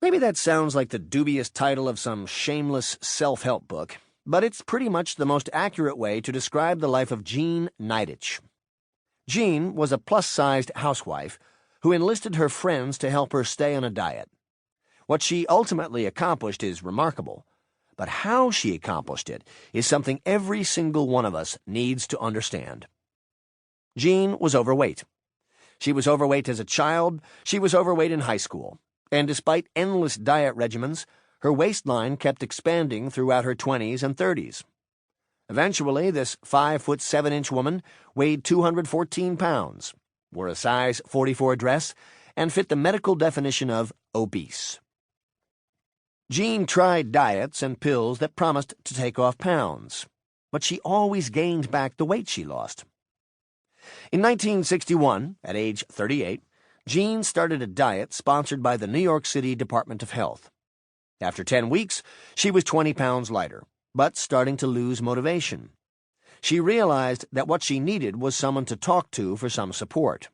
Maybe that sounds like the dubious title of some shameless self-help book, but it's pretty much the most accurate way to describe the life of Jean Nidetch. Jean was a plus-sized housewife who enlisted her friends to help her stay on a diet. What she ultimately accomplished is remarkable, but how she accomplished it is something every single one of us needs to understand. Jean was overweight. She was overweight as a child, she was overweight in high school, and despite endless diet regimens, her waistline kept expanding throughout her 20s and 30s. Eventually, this 5'7" woman weighed 214 pounds, wore a size 44 dress, and fit the medical definition of obese. Jean tried diets and pills that promised to take off pounds, but she always gained back the weight she lost. In 1961, at age 38, Jean started a diet sponsored by the New York City Department of Health. After 10 weeks, she was 20 pounds lighter, but starting to lose motivation. She realized that what she needed was someone to talk to for some support.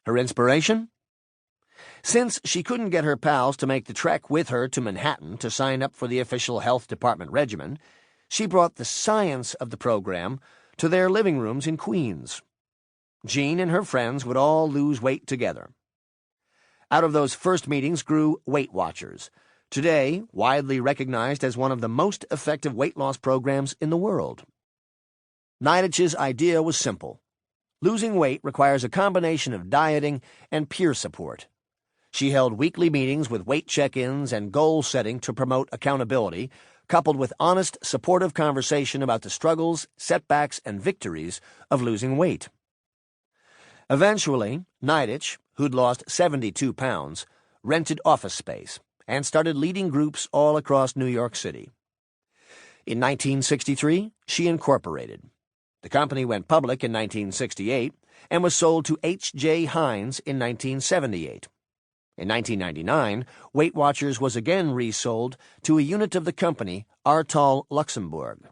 Her inspiration? Since she couldn't get her pals to make the trek with her to Manhattan to sign up for the official health department regimen, she brought the science of the program to their living rooms in Queens. Jean and her friends would all lose weight together. Out of those first meetings grew Weight Watchers, today widely recognized as one of the most effective weight loss programs in the world. Nidetch's idea was simple. Losing weight requires a combination of dieting and peer support. She held weekly meetings with weight check-ins and goal setting to promote accountability, coupled with honest, supportive conversation about the struggles, setbacks, and victories of losing weight. Eventually, Nidetch, who'd lost 72 pounds, rented office space and started leading groups all across New York City. In 1963, she incorporated. The company went public in 1968 and was sold to H.J. Heinz in 1978. In 1999, Weight Watchers was again resold to a unit of the company, Artal Luxembourg.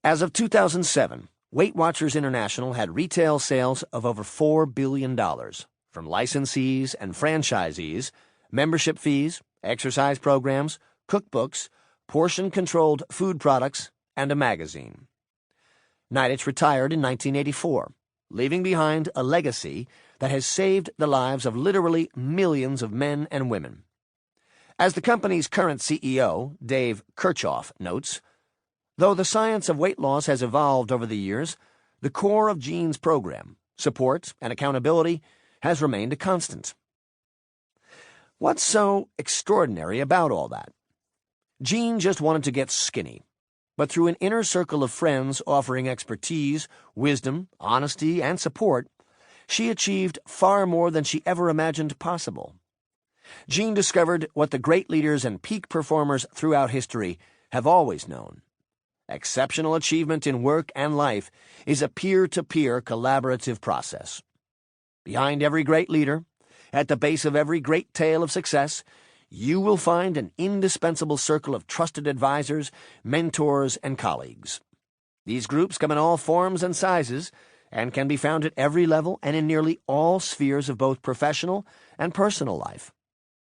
As of 2007, Weight Watchers International had retail sales of over $4 billion, from licensees and franchisees, membership fees, exercise programs, cookbooks, portion-controlled food products, and a magazine. Nidetch retired in 1984, leaving behind a legacy that has saved the lives of literally millions of men and women. As the company's current CEO, Dave Kirchhoff, notes, though the science of weight loss has evolved over the years, the core of Jean's program, support and accountability, has remained a constant. What's so extraordinary about all that? Jean just wanted to get skinny, but through an inner circle of friends offering expertise, wisdom, honesty, and support, she achieved far more than she ever imagined possible. Jean discovered what the great leaders and peak performers throughout history have always known. Exceptional achievement in work and life is a peer-to-peer collaborative process. Behind every great leader, at the base of every great tale of success, you will find an indispensable circle of trusted advisors, mentors, and colleagues. These groups come in all forms and sizes and can be found at every level and in nearly all spheres of both professional and personal life.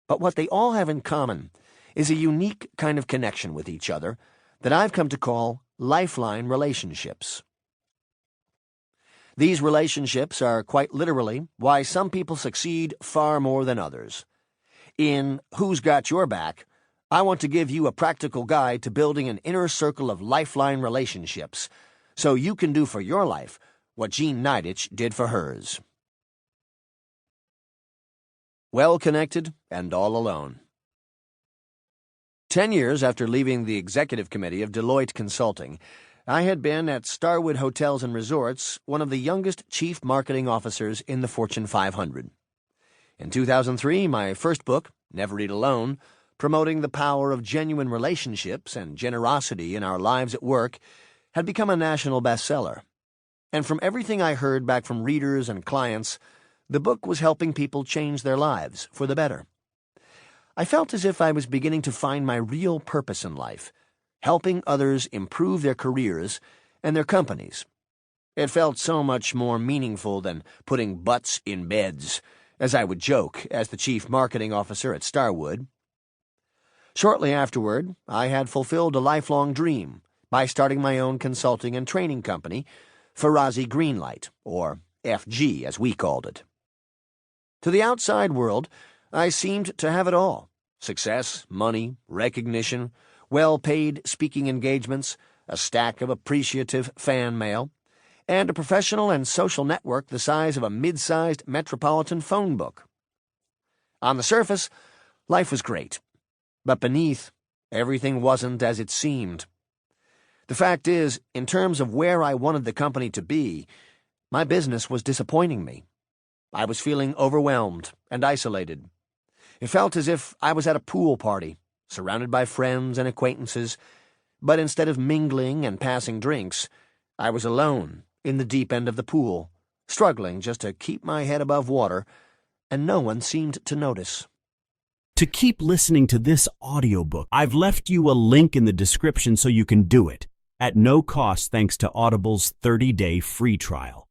But what they all have in common is a unique kind of connection with each other that I've come to call lifeline relationships. These relationships are quite literally why some people succeed far more than others. In Who's Got Your Back, I want to give you a practical guide to building an inner circle of lifeline relationships so you can do for your life what Jean Nidetch did for hers. Well-connected and all alone. 10 years after leaving the executive committee of Deloitte Consulting, I had been at Starwood Hotels and Resorts one of the youngest chief marketing officers in the Fortune 500. In 2003, my first book, Never Eat Alone, promoting the power of genuine relationships and generosity in our lives at work, had become a national bestseller. And from everything I heard back from readers and clients, the book was helping people change their lives for the better. I felt as if I was beginning to find my real purpose in life, helping others improve their careers and their companies. It felt so much more meaningful than putting butts in beds, as I would joke as the chief marketing officer at Starwood, Shortly afterward, I had fulfilled a lifelong dream by starting my own consulting and training company, Ferrazzi Greenlight, or FG as we called it. To the outside world, I seemed to have it all: success, money, recognition, well-paid speaking engagements, a stack of appreciative fan mail, and a professional and social network the size of a mid-sized metropolitan phone book. On the surface, life was great, but beneath, everything wasn't as it seemed. The fact is, in terms of where I wanted the company to be, my business was disappointing me. I was feeling overwhelmed and isolated. It felt as if I was at a pool party, surrounded by friends and acquaintances, but instead of mingling and passing drinks, I was alone in the deep end of the pool, struggling just to keep my head above water, and no one seemed to notice. To keep listening to this audiobook, I've left you a link in the description so you can do it, at no cost thanks to Audible's 30-day free trial.